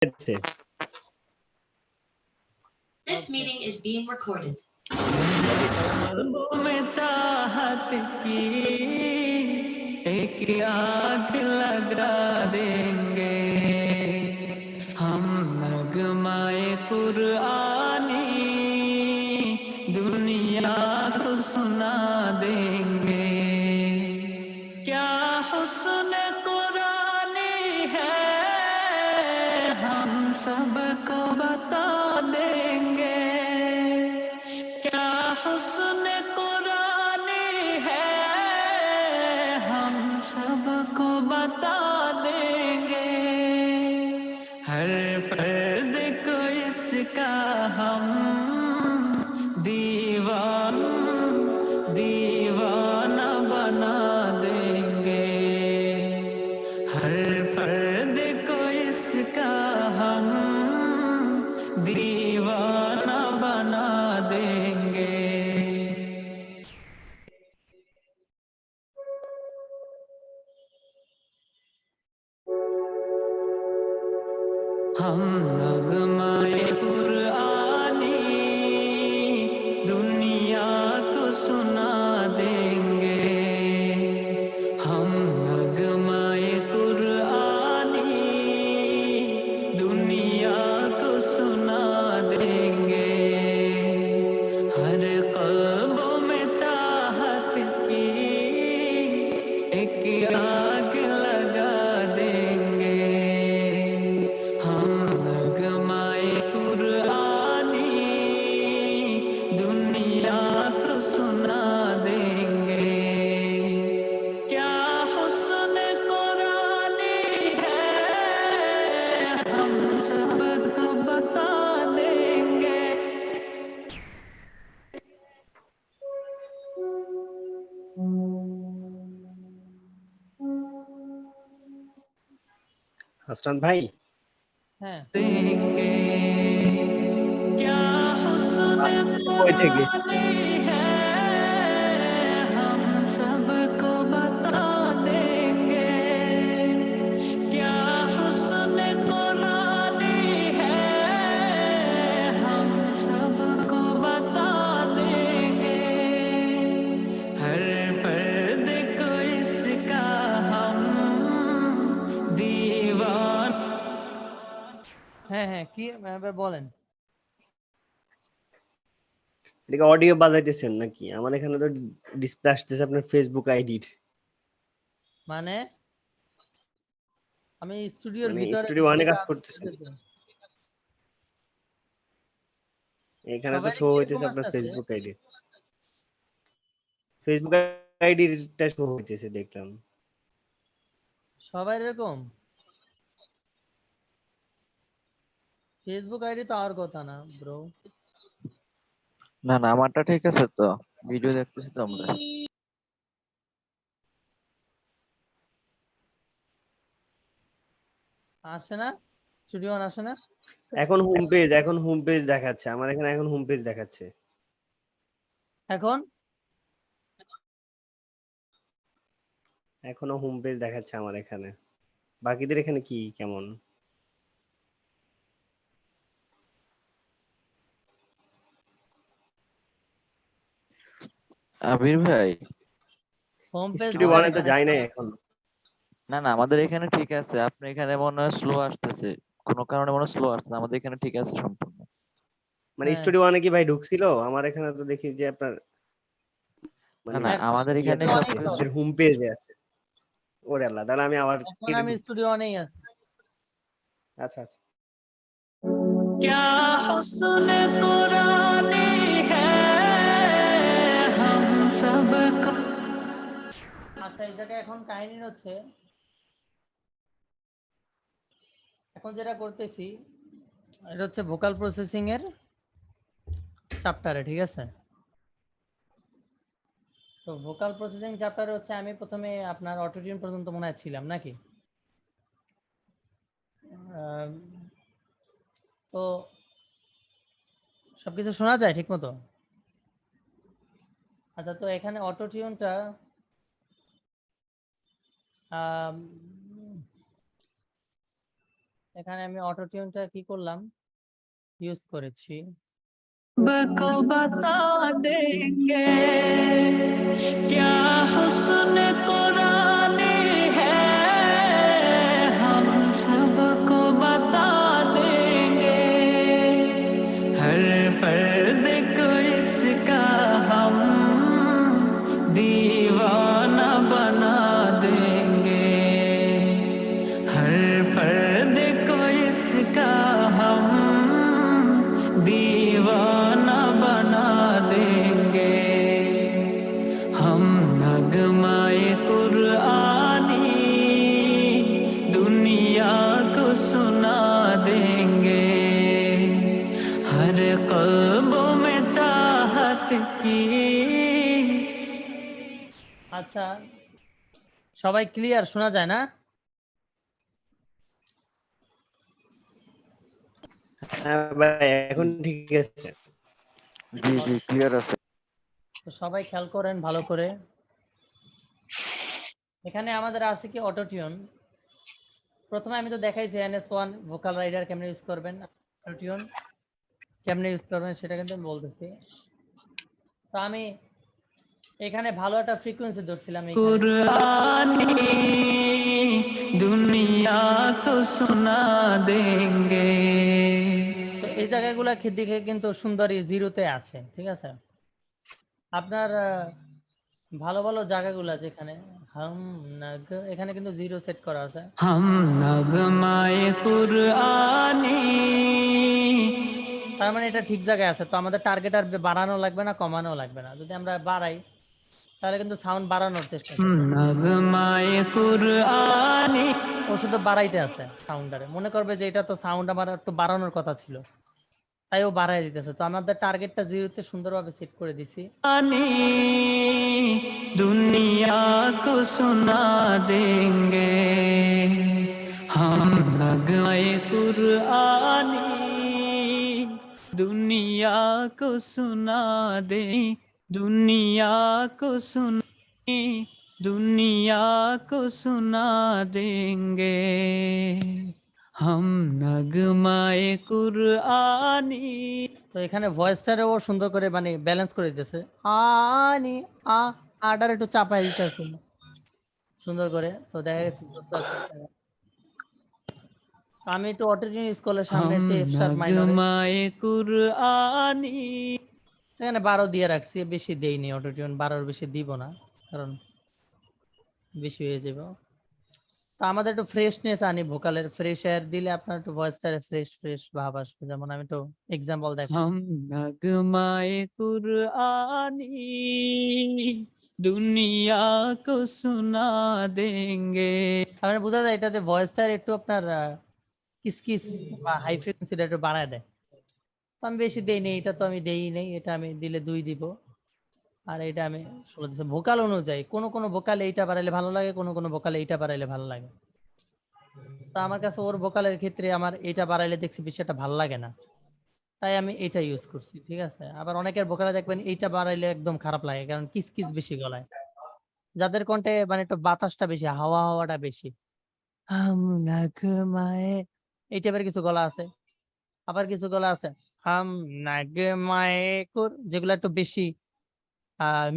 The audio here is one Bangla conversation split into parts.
This meeting is being recorded. में चाहत की एक आग लगा देंगे हम नगमाए कुरानी दुनिया को सुना देंगे क्या हुस्न कुरानी है हम सबको बता देंगे क्या हुस्न कुरानी है हम सबको बता देंगे हर फर्द को इसका हम दीवाना बना देंगे हर फर्द को इसका हम दीवाना बना देंगे हम नगमाए कुरानी दुनिया को सुना देंगे हम नगमाए कुरानी दुनिया को सुना देंगे हर क़ल्बों में चाहत की एक आग लगा देंगे हम नगमाए कुरानी दुनिया को सुना देंगे क्या हुस्न कुरानी है हम सबको बता देंगे হাসান ভাই হ্যাঁ देंगे क्या हुस्न কই থেকে कुरानी है हम सबको बता देंगे क्या हुस्न कुरानी है हम सबको बता देंगे हर फर्द को इसका हम दीवान হ্যাঁ কি এবার বলেন এটাকে অডিও বাজাইতেছেন নাকি আমার এখানে তো ডিসপ্লে আসতেছে আপনার ফেসবুক আইডির মানে আমি স্টুডিওর মানে ভিতরে স্টুডিও ওয়ানে কাজ করতেছেন এখানে তো সবাই শো কি হইতেছে এরকম আপনার আসতেছে ফেসবুক আইডি ফেসবুক আইডিটা শো হইতেছে দেখলাম সবাই এরকম ফেসবুক আইডি তো আর কথা না ব্রো না না আমারটা ঠিক আছে তো ভিডিও দেখতেছি তো আমরা আসে না স্টুডিও আসে না এখন হোম পেজ দেখাচ্ছে আমার এখানে এখন হোম পেজ দেখাচ্ছে এখন এখনো হোম পেজ দেখাচ্ছে আমার এখানে বাকিদের এখানে কি কেমন আবির ভাই হোম পেজ স্টুডিও আমাদের ওয়ানে তো এখানে যায় নাই এখন না না আমাদের এখানে ঠিক আছে আপনার এখানে মনে হয় স্লো আসতেছে কোনো কারণে মনে হয় স্লো আসছে আমাদের এখানে ঠিক আছে সম্পূর্ণ মানে হ্যাঁ স্টুডিও ওয়ানে কি ভাই ঢুকছিল আমার এখানে তো দেখি যে আপনার না মানে না এখন আমাদের এখানে স্টুডিও অনেই তো সবকিছু হোম পেজে আছে ওরে আল্লাহ তাহলে আমি আবার এখন আমি স্টুডিও অনেই আছি আচ্ছা আচ্ছা क्या हुस्न कुरानी है हम सबको আচ্ছা এই জায়গায় এখন কাহিনী হচ্ছে এখন যেটা করতেছি এটা হচ্ছে ভোকাল প্রসেসিং এর চ্যাপ্টারে ঠিক আছে তো ভোকাল প্রসেসিং চ্যাপ্টারে হচ্ছে আমি প্রথমে আপনার অটোটিউন পর্যন্ত মনে হয় ছিলাম নাকি তো সবকিছু শোনা যায় ঠিক মতো আচ্ছা তো এখানে অটোটিউনটা এখানে আমি অটো টিউনটা কি করলাম, ইউজ করেছি। को बता देंगे क्या हुस्न कुरानी है, हम सबको बता देंगे, हर फर्द को इसका हम दीवाना बना देंगे, हर फर्द को इसका हम दीवाना बना देंगे, हम नगमाए कुरानी दुनिया को सुना देंगे, हर कल्बों में चाहत की। আচ্ছা, সবাই ক্লিয়ার, শোনা যায় না? হ্যাঁ ভাই, এখন ঠিক আছে। জি জি ক্লিয়ার আছে। তো সবাই খেয়াল করেন ভালো করে। এখানে আমাদের আছে কি অটো টিউন। প্রথমে আমি তো দেখাইছি NS1 ভোকাল রাইডার কেমনে ইউজ করবেন, অটো টিউন কেমনে ইউজ করবেন সেটা কিন্তু আমি বলতেছি। তো আমি এখানে ভালো একটা ফ্রিকোয়েন্সি ধরছিলাম এখানে। कुरानी दुनिया को सुना देंगे। তো এই জায়গাগুলো দিকে কিন্তু সুন্দরী জিরোতে আছে, ঠিক আছে। আপনার ভালো ভালো জায়গাগুলো যেখানে হাম নাগ, এখানে কিন্তু জিরো সেট করা আছে। हम नगमाए कुरानी। তার মানে এটা ঠিক জায়গায় আছে। তো আমাদের টার্গেট আর বাড়ানো লাগবে না, কমানো লাগবে না। যদি আমরা বাড়াই তাহলে কিন্তু সাউন্ড বাড়ানোর চেষ্টা हम করবে, नगमाए कुरानी। ও শুধু বাড়াইতে আছে সাউন্ডারে, মনে করবে যে এটা তো সাউন্ড আমার একটু বাড়ানোর কথা ছিল, তাই ও বাড়াই দিতেছে। তো আমাদের টার্গেটটা জিরোতে সুন্দরভাবে সেট করে দিছি। दुनिया को सुना देंगे, हम नगमाए कुरानी दुनिया को सुना दे, दुनिया को सुनी दुनिया को सुना देंगे, हम नगमाए कुरानी। তো এখানে ভয়েসটারেও সুন্দর করে মানে ব্যালেন্স করে দিতেছে, আনি আডার একটু চাপাই দিতেছে সুন্দর করে। তো দেখা গেছে বুঝতে পারতেছে। তো আমি একটু অটোটিউন ইউজ করলে সামনে हम যে এফ শার্প মাইনরে नगमाए कुरानी। এখানে 12 দিয়ে রাখছি, বেশি দেইনি অটোটিউন, 12-এর বেশি দিব না কারণ বেশি হয়ে যাবে। তো আমাদের একটু ফ্রেশনেস আনি, ভোকালের ফ্রেশ এয়ার দিলে আপনার একটু ভয়েসটারে ফ্রেশ ফ্রেশ ভাব আসবে। যেমন আমি একটু এক্সাম্পল দেখাই। हम नगमाए कुरानी दुनिया को सुना देंगे। আপনার বোঝা যায় এটাতে ভয়েসটার একটু আপনার কিসকিস বা হাই ফ্রিকোয়েন্সিটা একটু বাড়ায় দেয়। তো আমি বেশি দেই নেই, এটা তো আমি দেই নেই, এটা আমি দিলে 2 দিব, আর এটা আমি 16 দিচ্ছি। ভোকাল অনুযায়ী কোনো কোনো ভোকালে এইটা বাড়াইলে ভালো লাগে, কোনো কোনো ভোকালে এইটা বাড়াইলে ভালো লাগে। তো আমার কাছে ওর ভোকালের ক্ষেত্রে আমার এইটা বাড়াইলে দেখছি বেশি একটা ভালো লাগে না, তাই আমি এইটা ইউজ করছি, ঠিক আছে। আবার অনেকের ভোকালে দেখবেন এইটা বাড়াইলে একদম খারাপ লাগে, কারণ কিসকিস বেশি গলায়, যাদের কণ্ঠে মানে একটু বাতাসটা বেশি, হাওয়া হাওয়াটা বেশি, হাম নাগমায়ে এই টাইপের কিছু গলা আছে। আবার কিছু গলা আছে হাম নাগমায়ে কুর, যেগুলো একটু বেশি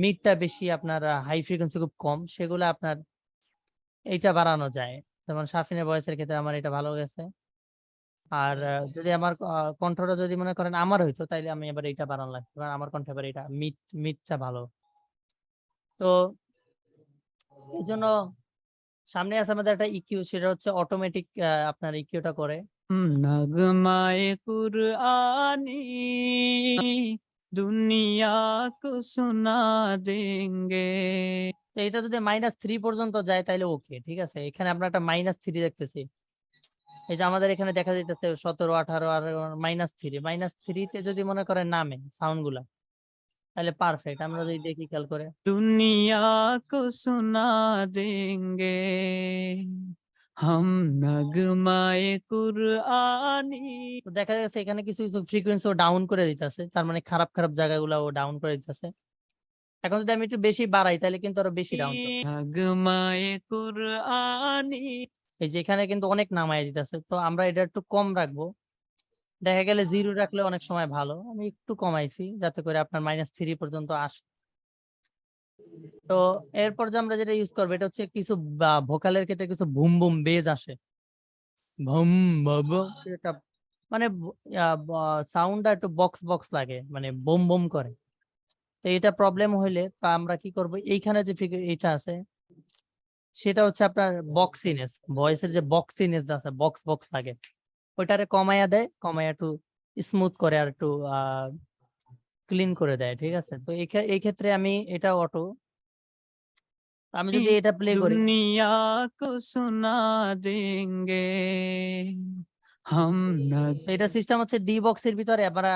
মিডটা বেশি, আপনার হাই ফ্রিকোয়েন্সি খুব কম, সেগুলো আপনার এইটা বাড়ানো যায়। যেমন শাফিনের ভয়েসের ক্ষেত্রে আমার এটা ভালো গেছে। আর যদি আমার কণ্ঠটা যদি মনে করেন আমার হইতো, তাইলে আমি এবার এইটা বাড়ানো লাগতো, কারণ আমার কণ্ঠে এবার এটা মিডটা ভালো। তো এই জন্য সামনে আছে আমাদের একটা ইকিউ, সেটা হচ্ছে অটোমেটিক আপনার ইকিউটা করে। हम नगमाए कुरानी दुनिया को सुना देंगे। তো এটা যদি -3 পর্যন্ত যায় তাহলে ওকে, ঠিক আছে। এখানে আমরা একটা -3 দেখতেছি, এই যে আমাদের এখানে দেখা যাইতেছে 17, 18 আর -3 তে যদি মনে করেন নামে সাউন্ড গুলা, তাহলে পারফেক্ট। আমরা যদি দেখি খেয়াল করে, दुनिया को सुना देंगे, हम नगमाए कुरानी। তো দেখা যাচ্ছে এখানে কিছু কিছু ফ্রিকোয়েন্সি ও ডাউন করে দিতেছে, তার মানে খারাপ খারাপ জায়গাগুলো ও ডাউন করে দিতেছে। এখন যদি আমি একটু বেশি বাড়াই তাহলে কিন্তু আরো বেশি ডাউন করবে। नगमाए कुरानी এই যে এখানে কিন্তু অনেক নামায় দিতেছে, তো আমরা এটা একটু কম রাখবো। দেখা গেলে 0 রাখলে অনেক সময় ভালো, আমি একটু কমাইছি যাতে করে আপনার -3 পর্যন্ত আসে। তো এরপর যে আমরা যেটা ইউজ করবো এটা হচ্ছে কিছু ভোকালের ক্ষেত্রে কিছু বুম বুম বেজ আসে, ভুম ভুম, এটা মানে সাউন্ডটা একটু বক্স বক্স লাগে, মানে বোম বোম করে। তো এটা প্রবলেম হইলে তো আমরা কি করব, এইখানে যে এটা আছে সেটা হচ্ছে আপনার বক্সিনেস, ভয়েসের যে বক্সিনেস আছে, বক্স বক্স লাগে, ওইটারে কমাইয়া দেয়, কমাইয়া একটু স্মুথ করে আর একটু ক্লিন করে দেয়, ঠিক আছে। তো এই ক্ষেত্রে আমি এটা অটো, আমি যদি এটা প্লে করি, दुनिया को सुना देंगे हम তো এটা সিস্টেম হচ্ছে ডি বক্সের ভিতরে। আমরা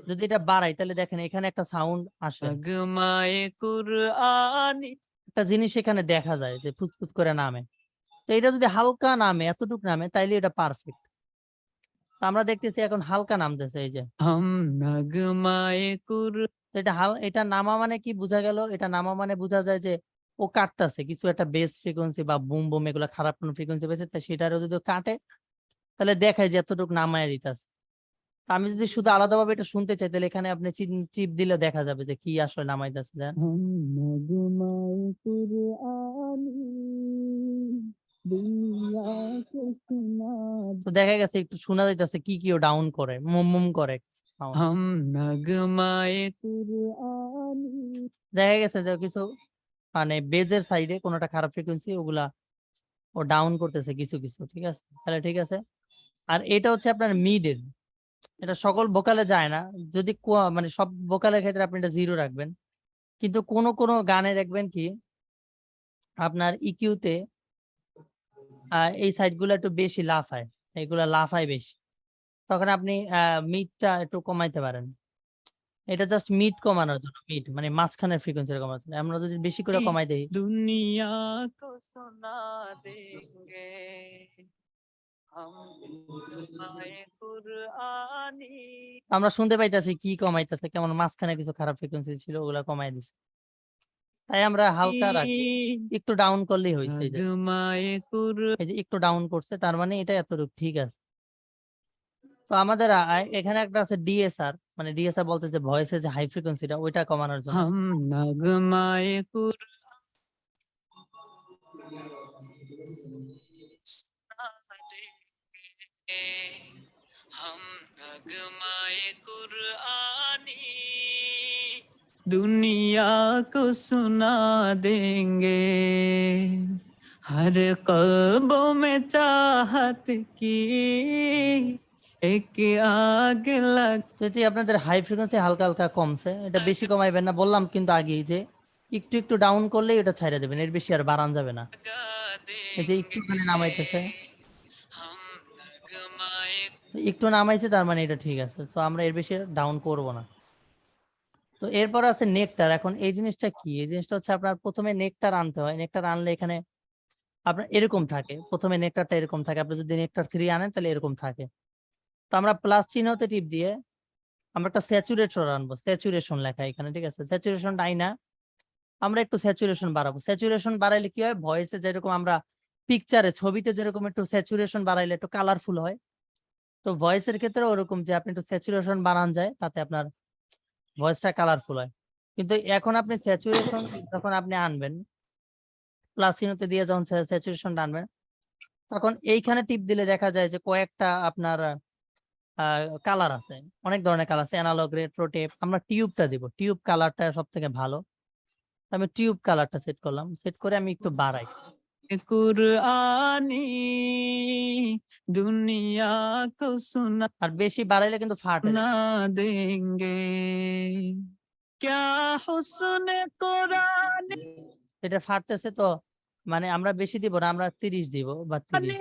যদি এটা বাড়াই তাহলে দেখেন এখানে একটা সাউন্ড আসে, नगमाए कुरआनी একটা জিনিস এখানে দেখা যায় যে ফুসফুস করে নামে। তো এটা যদি হালকা নামে, এতটুক নামে, তাইলে এটা পারফেক্ট। তো আমরা দেখতেছি এখন হালকা নামতেছে, এই যে। हम नगमाए कुर তো এটা নামা মানে কি বোঝা গেল? এটা নামা মানে বোঝা যায় যে ও কাটতেছে কিছু একটা বেস ফ্রিকোয়েন্সি বা বুম বুম, এগুলো খারাপ কোনো ফ্রিকোয়েন্সি পেয়েছে, তাই সেটারও যদি ও কাটে তাহলে দেখায় যে এতটুকু নামায় দিতেছে। আমি যদি শুধু আলাদাভাবে এটা শুনতে চাই তাহলে এখানে আপনি চিপ দিলে দেখা যাবে যে কি আসলে নামাইতেছে। हम नगमाए कुरआनी दुनिया को सुना তো দেখা গেছে একটু শোনা যাইতেছে কি কি ও ডাউন করে, মুম মুম করে sound। हम नगमाए कुरआनी দেখা গেছে যে কিছু মানে বেজের সাইডে কোনোটা খারাপ ফ্রিকোয়েন্সি, ওগুলা ও ডাউন করতেছে কিছু কিছু, ঠিক আছে। তাহলে ঠিক আছে। আর এটা হচ্ছে আপনার মিডের, এটা সকল ভোকালে যায় না। যদি মানে সব ভোকালের ক্ষেত্রে আপনি এটা 0 রাখবেন, কিন্তু কোন কোন গানে দেখবেন কি আপনার ইকিউতে এই সাইড গুলো একটু বেশি লাফায়, এগুলা লাফায় বেশি, তখন আপনি মিডটা একটু কমাইতে পারেন। এটা জাস্ট মিড কমানোর জন্য, মিড মানে মাঝখানের ফ্রিকোয়েন্সি কমানোর জন্য। আমরা যদি বেশি করে কমাই দেই, दुनिया को सुना देंगे हम नगमाए कुरआनी আমরা শুনতে পাইতাছি কি কমাইতেছে, কেমন মাঝখানে কিছু খারাপ ফ্রিকোয়েন্সি ছিল, ওগুলা কমাই দিছে। তাই আমরা হালকা রাখি, একটু ডাউন করলেই হয়েছে। এই যে नगमाए कुर এই যে একটু ডাউন করছে, তার মানে এটা এতটুকু ঠিক আছে। তো আমাদের এখানে একটা আছে ডিএসআর, মানে ডিএসআর বলতে যে ভয়েসের যে হাই ফ্রিকোয়েন্সিটা ওইটা কমানোর জন্য। हम नगमाए कुर हम नगमाए कुरआनी दुनिया को सुना देंगे हर कल्बों में चाहत की एक आग लग যদি আপনাদের হাই ফ্রিকোয়েন্সি হালকা হালকা কমছে, এটা বেশি কমাইবেন না, বললাম কিন্তু আগেই যে একটু একটু ডাউন করলেই এটা ছাইড়া দেবেন, এর বেশি আর বাড়ান যাবে না। এই যে একটুখানি নামাইতেছে, हम नगमाए একটু নামাইছে, তার মানে এটা ঠিক আছে। তো আমরা এর বেশি ডাউন করব না। তো এরপর আছে নেকটার। এখন এই জিনিসটা কি? এই জিনিসটা হচ্ছে আপনার প্রথমে নেকটার আনতে হয়। নেকটার আনলে এখানে আপনার এরকম থাকে, প্রথমে নেকটারটা এরকম থাকে। আপনি যদি নেকটার 3 আনেন তাহলে এরকম থাকে। তো আমরা প্লাস চিহ্নতে টিপ দিয়ে আমরা একটা স্যাচুরেশন আনবো, স্যাচুরেশন লেখা এখানে, ঠিক আছে। স্যাচুরেশন আইনা আমরা একটু স্যাচুরেশন বাড়াবো। স্যাচুরেশন বাড়াইলে কি হয়, ভয়েসে যেরকম আমরা পিকচারে, ছবিতে যেরকম একটু স্যাচুরেশন বাড়াইলে একটু কালারফুল হয়, তো ভয়েসের ক্ষেত্রে ওরকম যে আপনি একটু স্যাচুরেশন বাড়ান যায়, তাতে আপনার ভয়েসটা কালারফুল হয়। কিন্তু এখন আপনি স্যাচুরেশন যখন আপনি আনবেন, প্লাস চিহ্নতে দিয়ে যখন স্যাচুরেশনটা আনবেন, তখন এইখানে টিপ দিলে দেখা যায় যে কয়েকটা আপনার কালার আছে, অনেক ধরনের কালার আছে, অ্যানালগ, রেট্রো, টেপ। আমরা টিউবটা দিব, টিউব কালারটা সব থেকে ভালো। আমি টিউব কালারটা সেট করলাম, সেট করে আমি একটু বাড়াই। कुरआनी दुनिया को सुना আর বেশি বাড়াইলে কিন্তু ফাটে যায়। देंगे क्या हुस्न कुरान এটা ফাটতেছে, তো মানে আমরা বেশি দিব না, আমরা 30 দিব বা 30।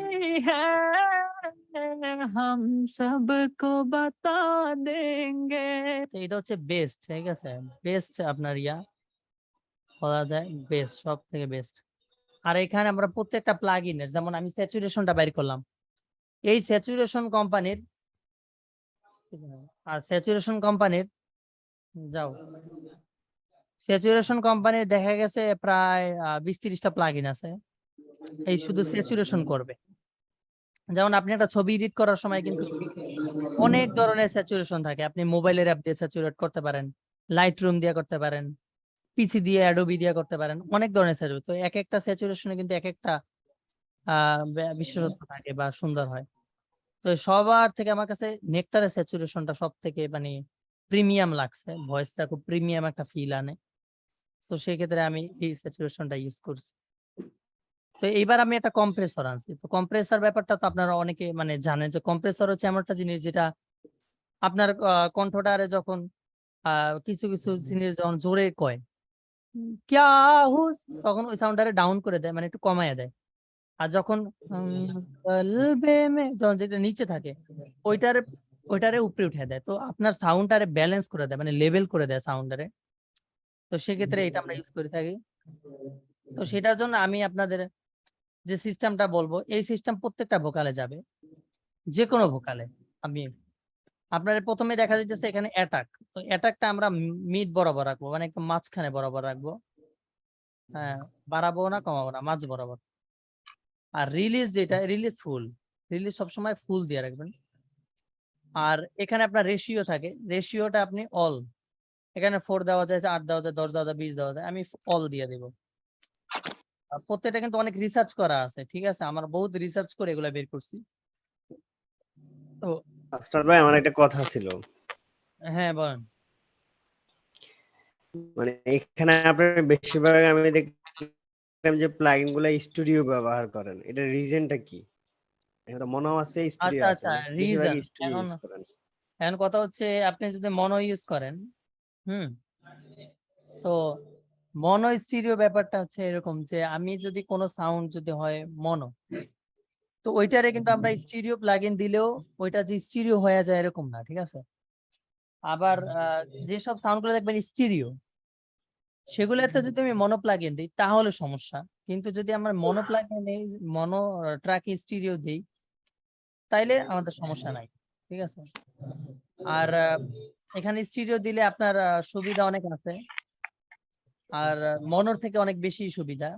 है हम सबको बता देंगे তো এটা হচ্ছে বেস্ট, ঠিক আছে। বেস্ট আপনার বলা যায়, বেস্ট, সব থেকে বেস্ট। আর এখানে আমরা প্রত্যেকটা প্লাগইনের, যেমন আমি স্যাচুরেশনটা বাইর করলাম, এই স্যাচুরেশন কোম্পানির, আর স্যাচুরেশন কোম্পানির যাও, স্যাচুরেশন কোম্পানির দেখা গেছে প্রায় 20-30টা প্লাগইন আছে, এই শুধু স্যাচুরেশন করবে। যেমন আপনি একটা ছবি এডিট করার সময় কিন্তু অনেক ধরনের স্যাচুরেশন থাকে। আপনি মোবাইলের অ্যাপ দিয়ে স্যাচুরেট করতে পারেন, লাইট রুম দিয়ে করতে পারেন, পিসি দিয়ে অ্যাডোবি দিয়ে করতে পারেন, অনেক ধরনের স্যাচুরেশন। তো এক একটা স্যাচুরেশনে কিন্তু এক একটা বিশেষত্ব থাকে বা সুন্দর হয়। তো সবার থেকে আমার কাছে নেকটারের স্যাচুরেশনটা সব থেকে মানে প্রিমিয়াম লাগছে, ভয়েসটা খুব প্রিমিয়াম একটা ফিল আনে। তো সেই ক্ষেত্রে আমি এই স্যাচুরেশনটা ইউজ করছি। তো এইবার আমি একটা কম্প্রেসর আনছি। তো কম্প্রেসর ব্যাপারটা তো আপনারা অনেকে মানে জানেন যে কম্প্রেসর হচ্ছে এমন একটা জিনিস যেটা আপনার কণ্ঠটারে যখন কিছু কিছু জিনিস যখন জোরে কয় ক্যা হুস, তখন ওই সাউন্ডটারে ডাউন করে দেয়, মানে একটু কমায় দেয়। আর যখন কলবে মে যখন যেটা নিচে থাকে ওইটারে ওইটারে উপরে উঠে দেয়। তো আপনার সাউন্ডটারে ব্যালেন্স করে দেয়, মানে লেভেল করে দেয় সাউন্ডটারে। তো সেক্ষেত্রে এটা আমরা ইউজ করে থাকি। তো সেটার জন্য আমি আপনাদের যে সিস্টেমটা বলবো, এই সিস্টেম প্রত্যেকটা ভোকালে যাবে, যে কোনো ভোকালে। আমি আপনার প্রথমে দেখা যাইতেছে এখানে অ্যাটাক। তো অ্যাটাকটা আমরা মিড বরাবর রাখবো, মানে একদম মাঝখানে বরাবর রাখবো। হ্যাঁ, বাড়াবো না কমাবো না, মাঝ বরাবর। আর রিলিজ যেটা, রিলিজ ফুল, রিলিজ সবসময় ফুল দিয়ে রাখবেন। আর এখানে আপনার রেশিও থাকে, রেশিওটা আপনি অল, এখানে 4 দেওয়া যায়, 8 দেওয়া যায়, 10 দেওয়া যায়, 20 দেওয়া যায়, আমি অল দিয়ে দেব। প্রত্যেকটা কিন্তু অনেক রিসার্চ করা আছে, ঠিক আছে, আমরা বহুত রিসার্চ করে এগুলা বের করছি। তো মাস্টার ভাই আমার একটা কথা ছিল, হ্যাঁ বলেন। মানে এখানে আপনার বেশিরভাগ আমি দেখলাম যে প্লাগইন গুলা স্টুডিও ব্যবহার করেন, এটা রিজনটা কি? এটা মনে আছে স্টুডিও আচ্ছা আছে, আচ্ছা, বেশিরভাগ রিজন। স্টুডিও এখন ইউজ করেন। এখন কথা হচ্ছে আপনি যদি মনো ইউজ করেন, তো মনো স্টিরিও ব্যাপারটা হচ্ছে এরকম যে আমি যদি কোনো সাউন্ড যদি হয় মনো, তো ওইটারে কিন্তু আমরা স্টিরিও প্লাগইন দিলেও ওইটা যে স্টিরিও হয়ে যায় এরকম না, ঠিক আছে। আবার যেসব সাউন্ড গুলো দেখবেন স্টিরিও, সেগুলোতে যদি আমি মনো প্লাগইন দিই তাহলে সমস্যা। কিন্তু যদি আমরা মনো প্লাগইন নেই, মনো ট্র্যাক স্টিরিও দিই, তাইলে আমাদের সমস্যা নাই, ঠিক আছে। আর এখানে স্টিরিও দিলে আপনার সুবিধা অনেক আছে, আর মনোর থেকে অনেক বেশি সুবিধা।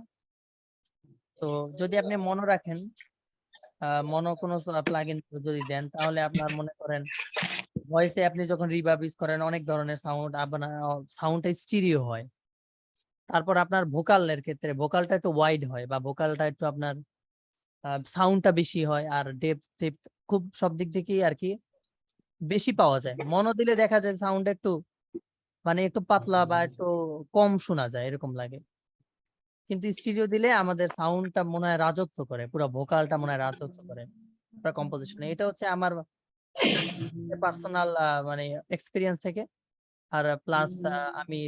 তো যদি আপনি মনো রাখেন, মনো কোনো প্লাগইন যদি দেন, তাহলে আপনার মনে করেন ভয়েসে আপনি যখন রিভার্ব ইউজ করেন অনেক ধরনের সাউন্ড, আপনার সাউন্ডটা স্টিরিও হয়। তারপর আপনার ভোকালের ক্ষেত্রে ভোকালটা একটু ওয়াইড হয়, বা ভোকালটা একটু আপনার সাউন্ডটা বেশি হয়, আর ডেপথ খুব সব দিক থেকেই আর কি বেশি পাওয়া যায়। মনো দিলে দেখা যায় সাউন্ড একটু মানে একটু পাতলা বা একটু কম শোনা যায় এরকম লাগে। কিন্তু স্টিরিও দিলে আমাদের সাউন্ডটা মনে হয় রাজত্ব করে, পুরো ভোকালটা মনে হয় রাজত্ব করে পুরো কম্পোজিশনে। এটা হচ্ছে আমার পার্সোনাল মানে এক্সপিরিয়েন্স থেকে। আর প্লাস আমি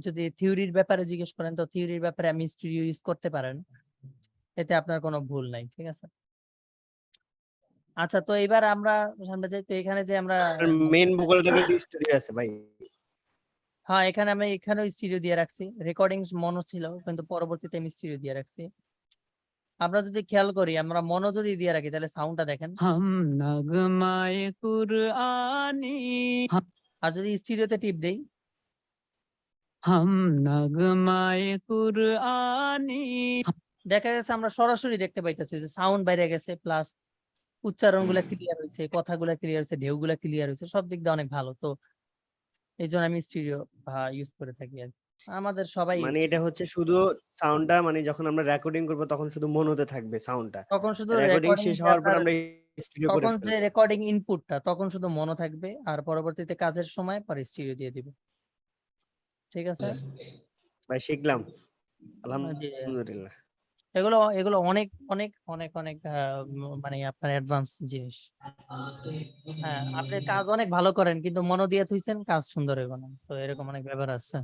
যদি থিওরির ব্যাপারে জিজ্ঞেস করেন, তো থিওরির ব্যাপারে আমি স্টুডিও ইউজ করতে পারেন, এতে আপনার কোনো ভুল নাই, ঠিক আছে। আচ্ছা, তো এবার আমরা সামনে যাই। তো এখানে যে আমরা মেইন ভোকালটা কিন্তু স্টুডিও আছে ভাই। হ্যাঁ, এখানে আমি এখানেও স্টুডিও দিয়ে রাখছি, রেকর্ডিং মনো ছিল কিন্তু পরবর্তীতে আমি স্টুডিও দিয়ে রাখছি। আমরা যদি খেয়াল করি, আমরা মনো যদি দিয়ে রাখি তাহলে সাউন্ডটা দেখেন, हम नगमाए कुरआनी আর যদি স্টুডিওতে টিপ দেই, हम नगमाए कुरआनी দেখা গেছে আমরা সরাসরি দেখতে পাইতেছি যে সাউন্ড বাইরে গেছে, প্লাস উচ্চারণ গুলা ক্লিয়ার হয়েছে, কথাগুলা ক্লিয়ার হয়েছে, ঢেউগুলা ক্লিয়ার হয়েছে, সব দিক দিয়ে অনেক ভালো। তো এই জন্য আমি স্টুডিও ইউজ করে থাকি আর কি। আমাদের সবাই মানে এটা হচ্ছে শুধু সাউন্ডটা, মানে যখন আমরা রেকর্ডিং করব তখন শুধু মনোতে থাকবে সাউন্ডটা, তখন শুধু রেকর্ডিং রেকর্ডিং শেষ যে হওয়ার পর আপনার আমরা স্টুডিও করে তখন যে ফেলবো। রেকর্ডিং ইনপুটটা তখন শুধু মনো থাকবে, আর পরবর্তীতে কাজের সময় পরে স্টুডিও দিয়ে দিব, ঠিক আছে। ভাই শিখলাম, যে আলহামদুলিল্লাহ। এগুলো এগুলো অনেক অনেক অনেক অনেক মানে আপনার অ্যাডভান্স জিনিস। হ্যাঁ, আপনি কাজ অনেক ভালো করেন কিন্তু মনো দিয়ে থুইছেন, কাজ সুন্দর হইব না। তো এরকম অনেক ব্যাপার আছে।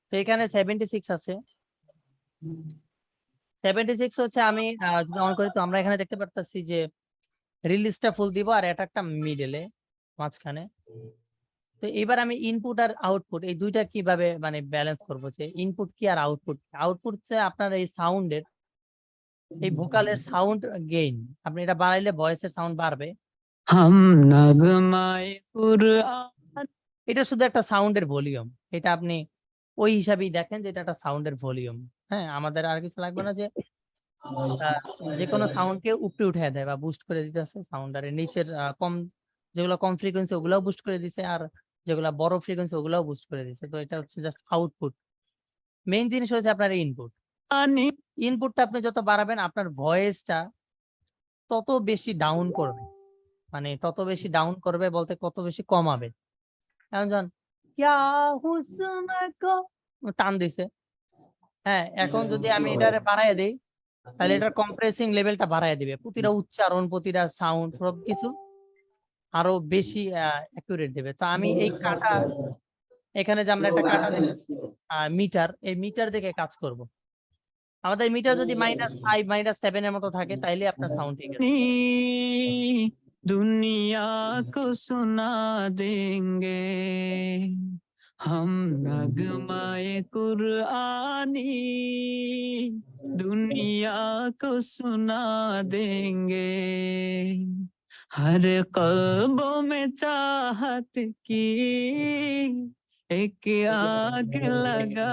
তো এখানে 76 আছে। 76 হচ্ছে আমি যদি অন করি, তো আমরা এখানে দেখতে পারতেছি যে রিলিজটা ফুল দিব আর অ্যাটাকটা মিডলে মাঝখানে। তো এবার আমি ইনপুট আর আউটপুট এই দুইটা কিভাবে মানে ব্যালেন্স করব, যে ইনপুট কি আর আউটপুট। আউটপুট হচ্ছে আপনার এই সাউন্ডের, এই ভোকালের সাউন্ড গেইন, আপনি এটা বাড়াইলে ভয়েসের সাউন্ড বাড়বে। हम नगमाए कुरआनी এটা শুধু একটা সাউন্ডের ভলিউম, এটা আপনি ওই হিসাবেই দেখেন যে এটা একটা সাউন্ডের ভলিউম। হ্যাঁ, আমাদের আর কিছু লাগবে না, যে যে কোনো সাউন্ডকে উপরে উঠায় দেয় বা বুস্ট করে দিতেছে সাউন্ড, আর নিচের কম যেগুলো কম ফ্রিকোয়েন্সি ওগুলাও বুস্ট করে দিছে, আর যেগুলা বড় ফ্রিকোয়েন্সি ওগুলাও বুস্ট করে দিছে। তো এটা হচ্ছে জাস্ট আউটপুট। মেইন জিনিস হচ্ছে আপনার ইনপুট। আনি ইনপুটটা আপনি যত বাড়াবেন আপনার ভয়েসটা তত বেশি ডাউন করবে, মানে তত বেশি ডাউন করবে বলতে কত বেশি কমাবে। এখন যখন ক্যা হুসন কো টান দিছে, হ্যাঁ, এখন যদি আমি এটারে বাড়ায় দেই তাহলে এটার কম্প্রেসিং লেভেলটা বাড়ায় দিবে, প্রতিটা উচ্চারণ প্রতিটা সাউন্ড সবকিছু আরো বেশি অ্যাকুরেট দেবে। তো আমি এই কাটা, এখানে যে আমরা একটা কাটা মিটার, এই মিটার দেখে কাজ করব। আমাদের মিটার যদি -5 -7 এর মতো থাকে তাইলে আপনার সাউন্ড ঠিক আছে। दुनिया को सुना देंगे हम नगमाए कुरआनी, दुनिया को सुना देंगे हर कल्बों में चाहत की एक आग लगा